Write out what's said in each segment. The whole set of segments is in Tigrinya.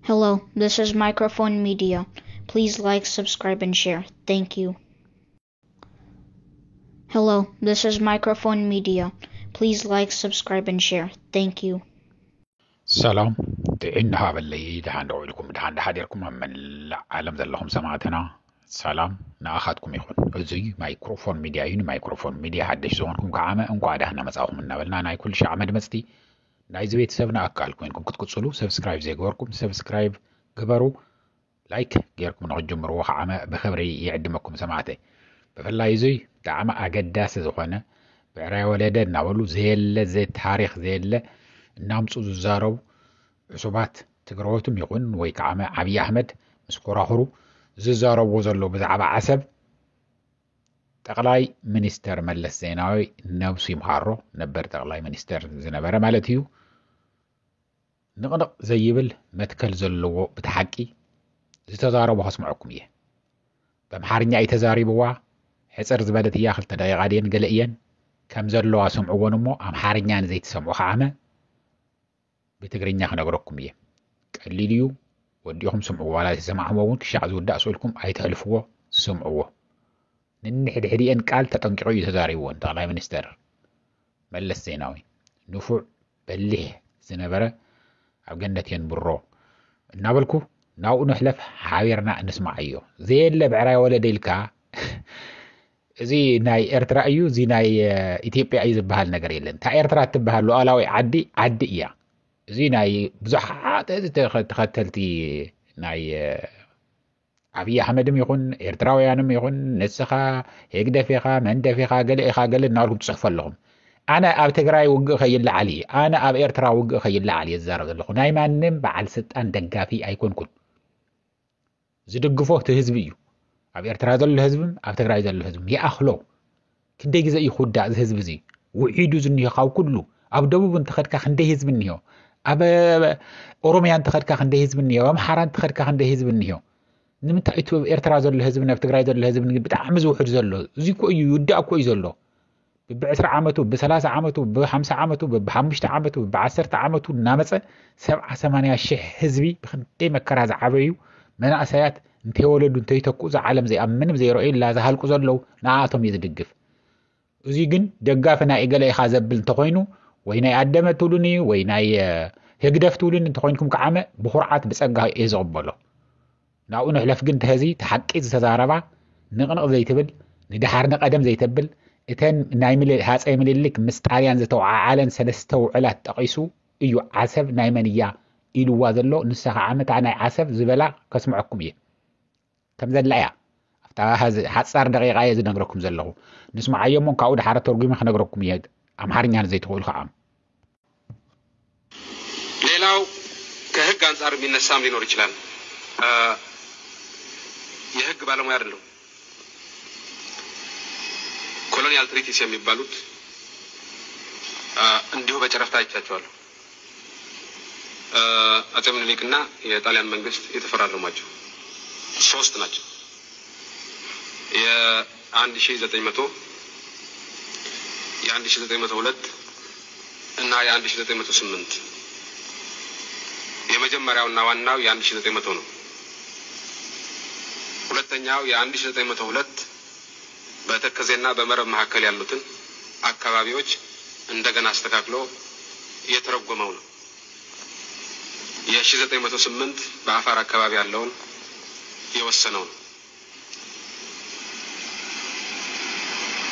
Hello, this is Microphone Media. Please like, subscribe, and share. Thank you. Hello, this is Microphone Media. Please like, subscribe, and share. Thank you. سلام إنها باللي دهان دويلكم دهان حديركم من العالم ذلهم سمعتنا سلام نأخذكم يخون زي مايكروفون ميديا مايكروفون ميديا حدش زونكم كعامة أنكم عدهنا مساهم من نبلنا ناي كل شيء عمد مستي ناي زبيت سبنا أكالكم إنكم كتكتسلو سبسكرايب زي جوركم سبسكرايب قبروا لايك جيركم نعجم روح عامة بخبري يعدمكم سمعته بفلا يزي دعما أقداس زخانة بعرا ولدنا ولو زي تاريخ زي نامصو زارو عصبات تقروتم يقون ويكعام عبي أحمد مسكورا هرو زارو وزلو بزعب عسب تقلاي منستر ملس زيناوي نوسي مهارو نبر تقلاي منستر زنبرا مالتيو نقنق زيبل متكل زلو بتحكي زتزارو بخصمعكم إيه بمحارنيا يتزاري بوا حصر زبادت ياخل تداي غادين قلقيا كم زلو أسمعون مو أمحارنيا زي تسمعو خامة بتقرينيا خنقركم إيه قليليو وديهم سمعوا ولا تسمعهم وون كشع زود أسولكم أي تألفوه سمعوه نحد حديئن قال تتنقعوا يتزاريوون تغلاي منستر ملس زيناوي نفع بليه زنبرة أبقنتين برو نابلكو ناو نحلف حاويرنا نسمع أيو زي اللي بعراي ولا ديلكا زي ناي إرترا أيو زي ناي إثيوبيا أي زبهال نقريلن تا إرترا تبهال لؤلاوي عدي إياه زي ناي بزحات تختلتي ناي عبي أحمد يكون إرتراويانم يكون نسخة هيك دفيقة من دفيقة قال النار تصحف لهم أنا أب تجراي وجه خيل علي أنا أب إرترا وجه خيل علي الزارق لهم ناي ما نم بعد ست أن دقافي أيكون كل زدقفوه تهزبيو أب إرترا ذل الهزبم أب تجراي ذل الهزبم يا أخلو كنده جزء يخد هزب زي وعيدو زنيه خاو كله أب دبوب انتخد كخنده هزب نيو أب أوروميان تخد كخنده هزب نيو أمحاران تخد كخنده هزب نيو نمتا إتو إرترا زل الهزبنا بتقراي زل الهزبنا بتعمز وحد زلو زيكو أيو يدعى كوي زلو ب10 عامتو ب3 عامتو ب5 عامتو ب5 عامتو ب10 عامتو نامص 7-8 شح هزبي بخنتي مكراز عبيو منأسيات انتي ولدو انتي تكو ز عالم زي أمنم زي رؤي لا زهالكو زلو نعاتهم يزدقف زي جن دقافنا إيقال إخازبل تخوينو ويناي أدامة تولوني ويناي هقدف تولوني تخوينكم كعامة بخرعات بسأقها إيزغبالو ناو نحلف قنت هذي تحقيق تزاربا نقنق زي تبل ندحار نقدم زي تبل إتن نايمل هاس أيمل لك مستعريان زتو عالن سنستو علات تقيسو إيو عسب نايمانيا إلو وازلو نسخ عامت عنا عسب زبلا كسمعكم إيه كم زل لأيا أفتاها حتصار دقيقة يزد نقركم زلو نسمع أيومون كاود حارة ترقيم خنقركم إيه أم حارنيان زي تقول خام ليلاو كهج أنصار من السام لنور إجلال የህግ ባለሙያ አይደለም ኮሎኒያል ትሪቲስ የሚባሉት እንዲሁ በጨረፍታ አይቻቸዋለሁ አፄ ምኒልክና የጣሊያን መንግስት የተፈራረሟቸው 3 ናቸው የ1900 የ1902 እና የ1908 የመጀመሪያውና ዋናው የ1900 ነው ሁለተኛው የ1902 በተከዜና በመረብ መካከል ያሉትን አካባቢዎች እንደገና አስተካክሎ የተረጎመው ነው የ1908 በአፋር አካባቢ ያለውን የወሰነው ነው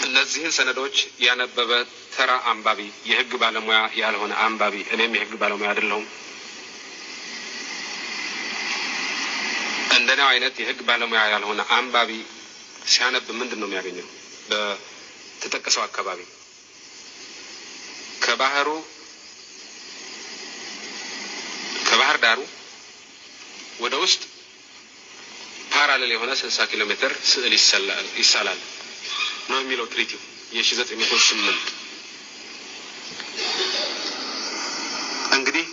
እነዚህን ሰነዶች ያነበበ ተራ አንባቢ የህግ ባለሙያ ያልሆነ አንባቢ እኔም የህግ ባለሙያ አይደለሁም እንደናው አይነት የህግ ባለሙያ ያልሆነ አንባቢ ሲያነብ ምንድነው የሚያገኘው በተጠቀሰው አካባቢ ከባህር ዳሩ ወደ ውስጥ ፓራሌል የሆነ 60 ኪሎ ሜትር ስዕል ይሳላል ነው የሚለው ትሪቲው የ1908 እንግዲህ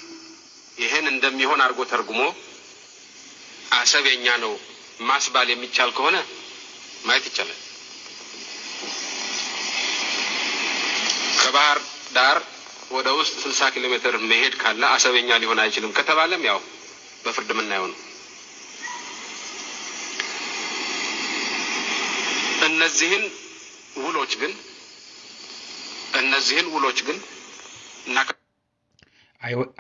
ይሄን እንደሚሆን አርጎ ተርጉሞ አሰብ የኛ ነው ማስባል የሚቻል ከሆነ ማየት ይቻላል ከባህር ዳር ወደ ውስጥ 60 ኪሎ ሜትር መሄድ ካለ አሰብ የኛ ሊሆን አይችልም ከተባለም ያው በፍርድ የምናየው ነው። እነዚህን ውሎች ግን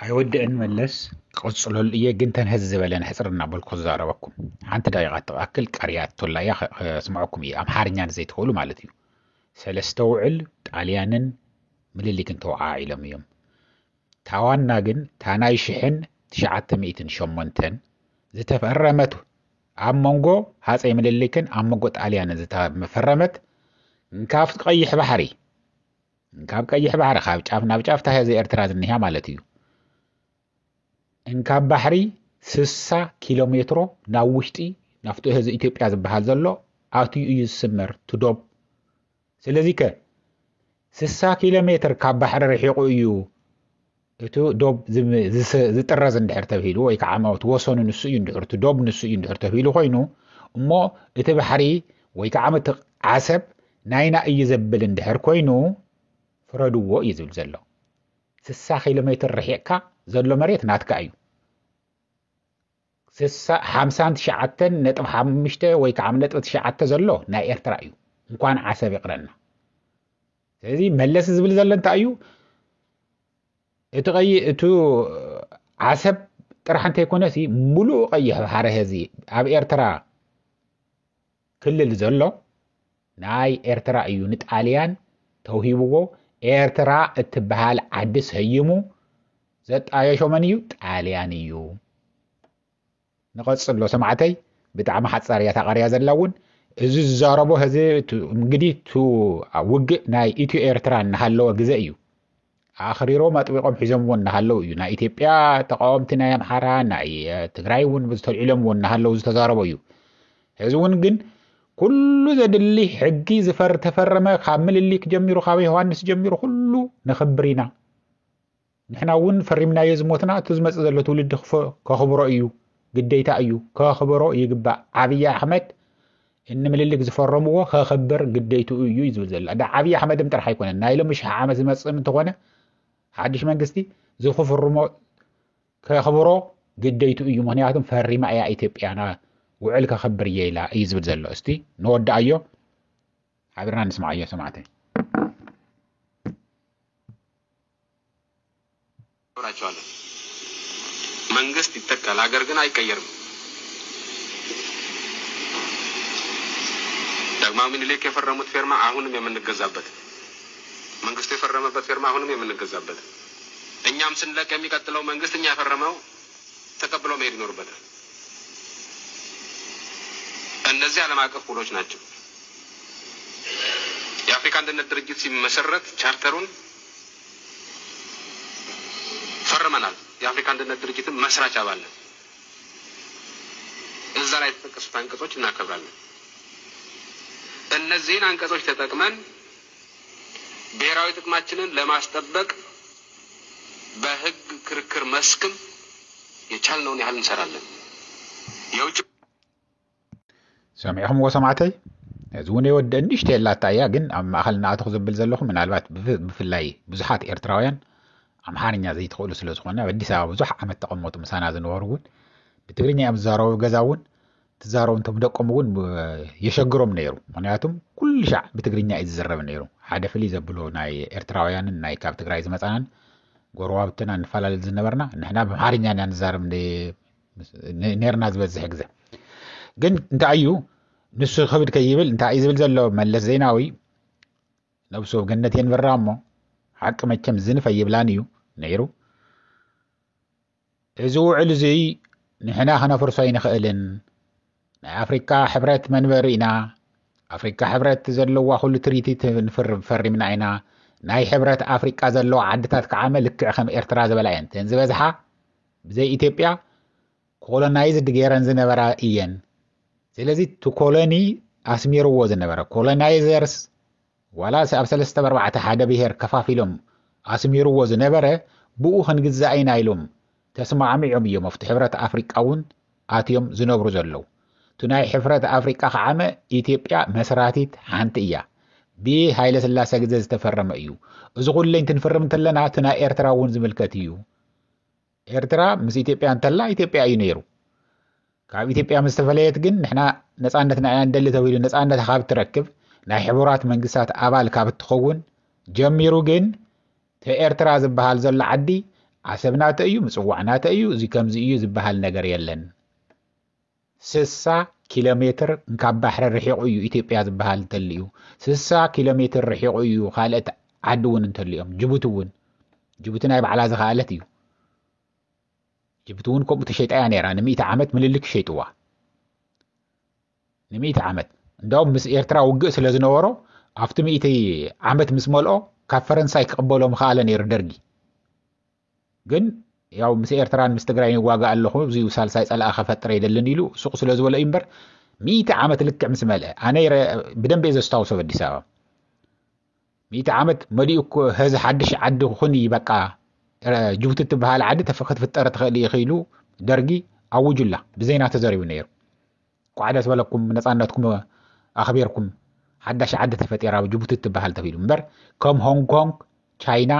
አይወድእን መለስ قصلول إيه جنتن هز بلنا حسرنا بالقزارة وكم عن تدايقات أكل قريات طلعة سمعكم إيه أم حارنيان زي تقولوا مالتيو سلستوعل تعليانن من اللي كنتوا عائلة ميوم تاوان ناجن تاناي شحن 900 شمنتن زي تفرمته عم مونجو هذا من اللي كن عم مونجو تعليانن زي تفرمت نكاف قيح بحري نكاف قيح بحري خاب جاف تها زي ارتراز النهاية مالتيو انكاب بحري 60 كيلومتر ناوشتي نفتو هذا إثيوبيا زبحال زلو آتيو يسمر تدوب سلذي كه 60 كيلومتر كاب بحر رحيقو يو اتو دوب زي ترز اندحر تبهيلو ويك عامو توصون نسو يندحر تدوب نسو يندحر تبهيلو خوينو امو اتو بحري ويك عامو عسب ناينا اي زبل اندحر كوينو فردوو يزول زلو 60 كيلومتر رحيقا زلو مريت ناتكا ايو 59.5 ويك عامو 9 زلو نا إرترا ايو እንኳን ዓሰብ ይቅረና ስለዚህ መለስ ዝብል ዘለ እንታይ እዩ እቲ ዓሰብ ጥራሕ እንተ ይኮነሲ ሙሉእ ቀይሕ ባሕሪ ህዚ ኣብ ኤርትራ ክልል ዘሎ ናይ ኤርትራ እዩ ንጣልያን ተውሂብዎ ኤርትራ እትበሃል ዓዲ ሰይሙ ዘጣየሾ መን እዩ ጣልያን እዩ ንቐፅሎ ሰማዕተይ ብጣዕሚ ሓፃርያ ተቐርያ ዘላውን እዚ ዝዛረቦ ህዚ እንግዲህ ውግእ ናይ ኢትዮ ኤርትራ እናሃለወ ግዜ እዩ ኣኽሪሮም ኣጥቢቆም ሒዞምዎ እናሃለው እዩ ናይ ኢትዮጵያ ተቃወምቲ ናይ ኣምሓራ ናይ ትግራይ እውን ዝተልዒሎምዎ እናሃለው ዝተዛረቦ እዩ ህዚ እውን ግን ኩሉ ዘድሊ ሕጊ ተፈረመ ካብ ምልሊክ ጀሚሩ ካብ ዮሃንስ ጀሚሩ ኩሉ ንኽብር ኢና ንሕና እውን ፈሪምናዮ ዝሞትና እቲ ዝመፅእ ዘሎ ትውልዲ ከኽብሮ እዩ ግዴታ እዩ ከኽብሮ ይግባእ ዓብይ ኣሕመድ إن مللك زفرموه خبر قديتو يزول زل ده عبي أحمد مترح يكون النايل مش عامز مسؤول من تقونه حدش من قصدي زخوف الرمو كخبره قديتو مهنياتهم فري ما يا إثيوبيا أنا وعلك خبر يلا يزول زل أستي نود أيو عبرنا نسمع أيو سمعتي من قصدي تكال أجر جنا يكيرم ዳግማዊ ምኒልክ የፈረሙት ፊርማ አሁንም የምንገዛበት መንግስቱ የፈረመበት ፊርማ አሁንም የምንገዛበት እኛም ስንለቅ የሚቀጥለው መንግስት እኛ ያፈረመው ተቀብሎ መሄድ ይኖርበታል። እነዚህ ዓለም አቀፍ ውሎች ናቸው። የአፍሪካ አንድነት ድርጅት ሲመሰረት ቻርተሩን ፈርመናል። የአፍሪካ አንድነት ድርጅትን መስራች አባል ነን። እዛ ላይ የተጠቀሱት አንቀጾች እናከብራለን። እነዚህን አንቀጾች ተጠቅመን ብሔራዊ ጥቅማችንን ለማስጠበቅ በህግ ክርክር መስክም የቻልነውን ያህል እንሰራለን። የውጭ سامعهم وسمعتي زوني ودنيش تيلا تايا ግን ኣብ ማእኸልና ኣተኹ ዝብል ዘለኹም ምናልባት ብፍላይ ብዙሓት ኤርትራውያን ኣምሓርኛ ዘይትኽእሉ ስለ ዝኾነ በአዲስ ኣበባ ብዙሕ ዓመት ተቐመጡ ምሳና ዝነበሩ እውን ብትግርኛ ኣብ ዝዛረቡ ገዛ እውን تزارون تبدأكم ون يشجرهم نيرو معناتهم كل شيء بتجرينا يتزرب نيرو حدا فلي زبلو ناي إرتراويان ناي كاب تجرايز مثلا قروابتنا نفعل الزنبرنا نحنا بمحارنا نزارم نيرنا زبز حجزة جن أنت أيو نص خبر كيبل أنت عايز بلزلو ملز زيناوي نبصو جنتين برامو حق ما كم زين فيبلانيو نيرو إزو علزي نحنا خنا فرصين خالن أفريقيا حبرت منبرينا أفريقيا حبرت زلوا كل تريتي نفر من عينا ناي حبرت أفريقيا زلوا عدتات كعمل كعخم إرتراز بلاين تنزل بزحة بزي إثيوبيا كولونايز دجيران زنبرا إيان سلزي تو كولوني أسميرو وزنبرا كولونايزرز ولا سأبسل استبر بعد حدا بيهر كفافيلهم أسميرو وزنبرا بو خنجز عينا يلوم تسمع عمي عمي مفتح حبرت أفريقياون آتيوم زنبرو زلوا تناي حفرة أفريقيا خامة إثيوبيا مسراتيت حانتية بي هايلة سلاسة جزاز تفرم أيو إذا قول لين تنفرم تلنا تناي إرتراون زملكتيو ኤርትራ ምስ ኢትዮጵያ እንተላ ኢትዮጵያ እዩ ነይሩ ካብ ኢትዮጵያ ምስ ተፈለየት ግን ንሕና ነፃነትና እንደሊ ተባሂሉ ነፃነት ካብ ትረክብ ናይ ሕቡራት መንግስታት ኣባል ካብ እትኸውን ጀሚሩ ግን ኤርትራ ዝበሃል ዘሎ ዓዲ ዓሰብናተ እዩ ምጽዋዕናተ እዩ እዚ ከምዚ እዩ ዝበሃል ነገር የለን 60 ኪሎ ሜትር ካብ ባሕሪ ርሒቑ እዩ ኢትዮጵያ ዝበሃል እንተልዩ 60 ኪሎ ሜትር ርሒቑ እዩ ካልኦት ዓዲ እውን እንተልዮም ጅቡቲ ናይ ባዕላ ዝኸኣለት እዩ ጅቡቲ እውን ከምኡ ተሸይጣ እያ ነይራ ን100 ዓመት ምልልክ ሸይጥዋ ን100 ዓመት እንደውም ምስ ኤርትራ ውግእ ስለ ዝነበሮ ኣብቲ 100 ዓመት ምስ መልኦ ካብ ፈረንሳይ ክቕበሎ ምኽኣለ ነይሩ ደርጊ ግን ያው ምስ ኤርትራን ምስ ትግራይ ይዋጋ ኣለኹ እዚ ሳልሳይ ጸላኣ ከፈጥረ ይደልን ኢሉ ሱቅ ስለ ዝበለ እምበር 100 ዓመት ልክዕ ምስ መልአ ኣነ ብደንብ ዘስታውሶ በአዲስ አበባ 100 ዓመት መዲኡ ህዝ ሓድሽ ዓዲ ኩኒ በቃ ጅቡቲ ትበሃል ዓዲ ክትፍጠር ትኽእል ይኽኢሉ ደርጊ ኣውጁላ ብዜና ተዘሪቡ ነይሩ ቋዕዳ ዝበለኩም ነፃነትኩም ኣኽቢርኩም ሓዳሽ ዓዲ ተፈጢራ ጅቡቲ ትበሃል ተባሂሉ እምበር ከም ሆንግ ኮንግ ቻይና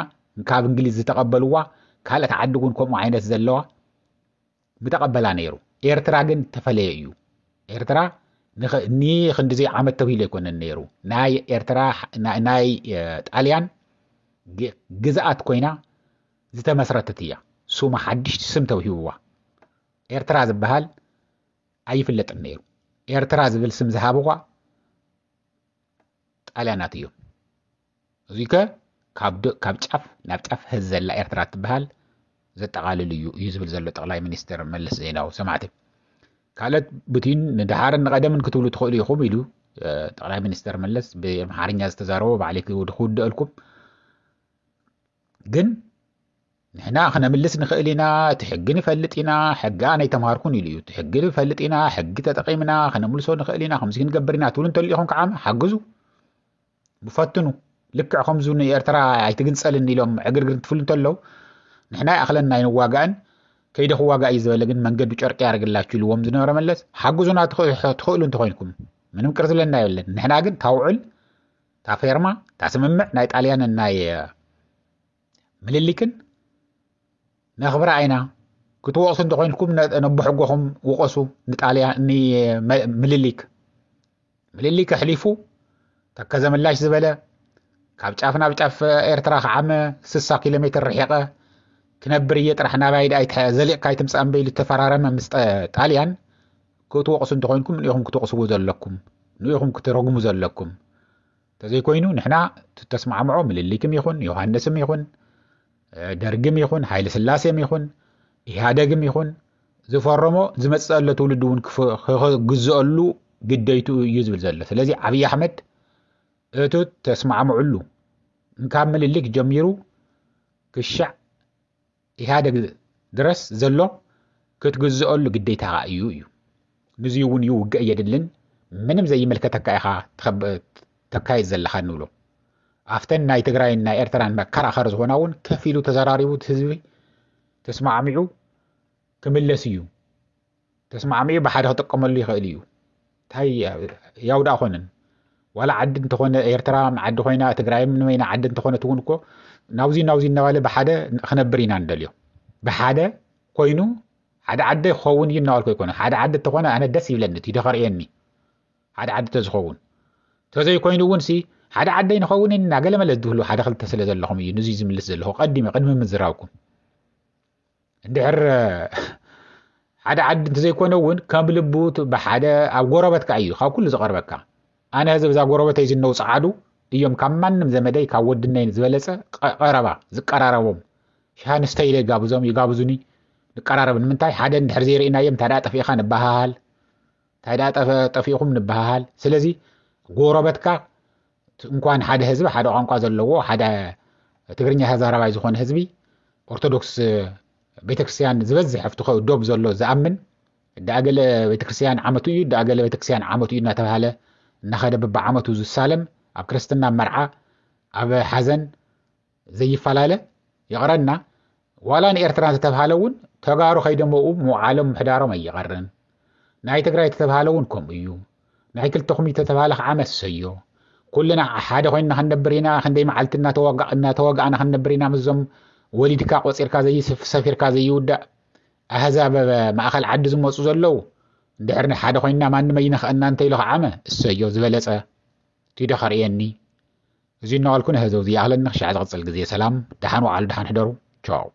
ካብ እንግሊዝ ዝተቐበልዋ ካልኦት ዓዲ እውን ከምኡ ዓይነት ዘለዋ ብተቐበላ ነይሩ ኤርትራ ግን ተፈለየ እዩ ኤርትራ ክንዲዚ ዓመት ተባሂሉ ኣይኮነን ነይሩ ናይ ኤርትራ ናይ ጣልያን ግዝኣት ኮይና ዝተመስረተት እያ ሱማ ሓድሽ ስም ተውሂብዋ ኤርትራ ዝበሃል ኣይፍለጥን ነይሩ ኤርትራ ዝብል ስም ዝሃብዋ ጣልያናት እዮም እዙይ ከ ካብ ጫፍ ናብ ጫፍ ህዘላ ኤርትራ ትበሃል ዘጠቃልል እዩ ዝብል ዘሎ ጠቅላይ ሚኒስትር መለስ ዜናዊ ሰማዕቲ ካልኦት ብቲን ንድሓርን ንቀደምን ክትብሉ ትኽእሉ ኢኹም ኢሉ ጠቅላይ ሚኒስትር መለስ ብኣምሓርኛ ዝተዛረቦ ባዕለይ ክውድአልኩም ግን ንሕና ክነምልስ ንኽእል ኢና እቲ ሕጊ ንፈልጥ ኢና ሕጊ ኣነ ኣይተምሃርኩን ኢሉ እዩ እቲ ሕጊ ንፈልጥ ኢና ሕጊ ተጠቒምና ክነምልሶ ንኽእል ኢና ከምዚ ክንገብር ኢና ትብሉ እንተሉ ኢኹም ከዓ ሓግዙ ብፈትኑ ልክዕ ከምዙ ንኤርትራ ኣይትግንፀልን ኢሎም ዕግርግር ትፍሉ እንተለው ንሕና ኣኽለና ይንዋጋእን ከይደ ክዋጋእ እዩ ዝበለ ግን መንገዱ ጨርቂ ያርግላችሁ ኢልዎም ዝነበረ መለስ ሓግዙና ትኽእሉ እንተኮይንኩም ምንም ቅር ዝለና የለን ንሕና ግን ታውዕል ታፌርማ ታስምምዕ ናይ ጣልያንን ናይ ምልሊክን ነኽብራ አይና ክትወቕሱ እንተኮይንኩም ነብሕጎኹም ውቐሱ ንጣልያን ምልሊክ ኣሕሊፉ ተከዘምላሽ ዝበለ ካብ ጫፍ ናብ ጫፍ ኤርትራ ከዓመ 60 ኪሎ ሜትር ርሒቐ ክነብር እየ ጥራሕ ናባይድ ዘሊቕካ ኣይትምፅእ እምበይሉ ተፈራረመ ምስ ጣልያን ክትወቕሱ እንተኮይንኩም ንኢኹም ክትወቕስዎ ዘለኩም ንኢኹም ክትረግሙ ዘለኩም ተዘይኮይኑ ንሕና ተስማዕምዖ ምልሊክም ይኹን ዮሃንስም ይኹን ደርግም ይኹን ሃይለ ስላሴም ይኹን ኢህአደግም ይኹን ዝፈረሞ ዝመፅእ ለ ትውልድ እውን ክግዝአሉ ግደይቱ እዩ ዝብል ዘሎ ስለዚ ዓብይ ኣሕመድ እቱ ተስማዕምዑሉ እንካብ ምልሊክ ጀሚሩ ክሻዕ ኢህአደግ ድረስ ዘሎ ክትግዝአሉ ግዴታ እዩ ንዚ እውን ይውግእ የድልን ምንም ዘይመልከተካ ኢኻ ተካይድ ዘለኻ ንብሎ ኣፍተን ናይ ትግራይን ናይ ኤርትራን መከራኸሪ ዝኾና እውን ከፍ ኢሉ ተዘራሪቡ ህዝቢ ተስማዕሚዑ ክምለስ እዩ ተስማዕሚዑ ብሓደ ክጥቀመሉ ይኽእል እዩ እንታይ ያውዳ ኮነን ዋላ ዓዲ እንተኾነ ኤርትራ ዓዲ ኮይና ትግራይም ንመይና ዓዲ እንተኾነት እውን እኮ ናውዚ እናባለ ብሓደ ክነብር ኢና ንደልዮ ብሓደ ኮይኑ ሓደ ዓዲ ክኸውን እዩ እናባልኩ ኣይኮነ ሓደ ዓዲ እንተኾነ ኣነ ደስ ይብለኒ እቲ ደኸርየኒ ሓደ ዓዲ ተዝኸውን ተዘይኮይኑ እውን ሓደ ዓዲ ንኸውን እናገለ መለ ዝብሉ ሓደ ክልተ ስለ ዘለኹም እዩ ንዙ ዝምልስ ዘለኹ ቅድሚ ምዝራብኩም እንድሕር ሓደ ዓዲ እንተዘይኮነ እውን ከም ልቡ ብሓደ ኣብ ጎረበትካ እዩ ካብ ኩሉ ዝቐርበካ ኣነ ህዝብ እዛ ጎረበተይ ዝነው ፀዓዱ እዮም ካብ ማንም ዘመደይ ካብ ወድነይ ዝበለፀ ቀረባ ዝቀራረቦም ሻንስተይ ጋብዞም ይጋብዙኒ ንቀራረብ ንምንታይ ሓደ እንድሕር ዘይርኢናዮም ታዳ ጠፊእኻ ንባሃል ታዳ ጠፊእኹም ንባሃል ስለዚ ጎረበትካ እንኳን ሓደ ህዝቢ ሓደ ቋንቋ ዘለዎ ሓደ ትግርኛ ተዛራባይ ዝኾነ ህዝቢ ኦርቶዶክስ ቤተክርስቲያን ዝበዝሕ ኣብቲ ዶብ ዘሎ ዝኣምን ዳገለ ቤተክርስቲያን ዓመቱ እዩ ዳገለ ቤተክርስቲያን ዓመቱ እዩ እናተባሃለ እናኸደ በዓመቱ ዝሳለም ኣብ ክርስትና መርዓ ኣብ ሓዘን ዘይፈላለ ይቕረና ዋላ ንኤርትራ ዝተባሃለ እውን ተጋሩ ከይደመኡ ምውዓሎም ምሕዳሮም ኣይቀርን ናይ ትግራይ ዝተባሃለ እውን ከምኡ እዩ ናይ ክልተኹም ዝተባሃለ ከዓ መሰዮ ኩልና ሓደ ኮይንና ክንነብር ኢና ክንደይ መዓልቲ እናተወጋእና ክንነብር ኢና ምዞም ወሊድካ ቆፂርካ ሰፊርካ ዘይውዳእ ኣህዛብ ማእኸል ዓዲ ዝመፁ ዘለው እንድሕርና ሓደ ኮይንና ማንም ኣይንኽአና እንተኢሉ ከዓመ እሰዮ ዝበለፀ ትይዶ ኸርእየኒ እዚ እናበልኩ ንህዘው ዝያህለኒ ክሻዕ ዝቕፅል ግዜ ሰላም ደሓን ዋዕሉ ደሓን ሕደሩ ቻው